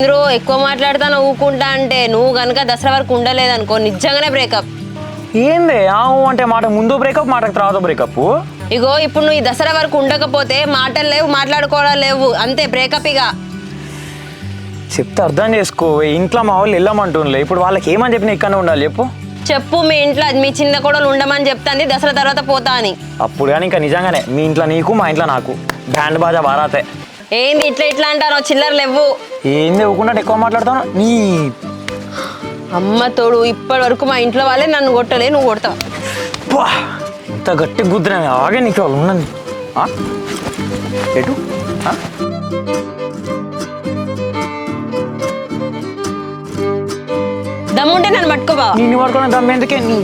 ఇంద్రో ఎక్కువ మాట్లాడతాను ఊకుంటా అంటే నువ్వు గనుక దసరా వరకు ఉండలేదనుకో నిజంగానే బ్రేకప్. ఏంది ఆవు అంటే మాట ముందు బ్రేకప్ మాటకు తర్వాత బ్రేకప్. ఇగో ఇప్పుడు నువ్వు ఈ దసరా వరకు ఉండకపోతే మాటలు లేవు మాట్లాడుకోవడం లేవు అంతే బ్రేకప్. ఇక చెప్తే అర్థం చేసుకో. ఇంట్లో మా వాళ్ళు వెళ్ళమంటుండే ఇప్పుడు వాళ్ళకి ఏమని చెప్పి ఇక్కడనే ఉండాలి చెప్పు. చెప్పు మీ ఇంట్లో మీ చిన్న కోడలు ఉండమని చెప్తాంది దసరా తర్వాత పోతా అని. అప్పుడు కానీ ఇంకా నిజంగానే మీ ఇంట్లో నీకు మా ఇంట్లో నాకు బ్యాండ్ బాజా బారాతే. ఏంది ఇట్లా ఇట్లా అంటారో చిల్లర లేవు. ఏంది ఇవ్వకుండా ఎక్కువ మాట్లాడతాను నీ అమ్మ తోడు ఇప్పటి వరకు మా ఇంట్లో వాళ్ళే నన్ను కొట్టలే, నువ్వు కొడతావు. ఇంత గట్టి గుద్దిన ఆగే నీకు వాళ్ళు ఉన్నది ఎటు దమ్ముంటే నన్ను పట్టుకోవా. నిన్ను పడుకునే దమ్మ ఎందుకే నీ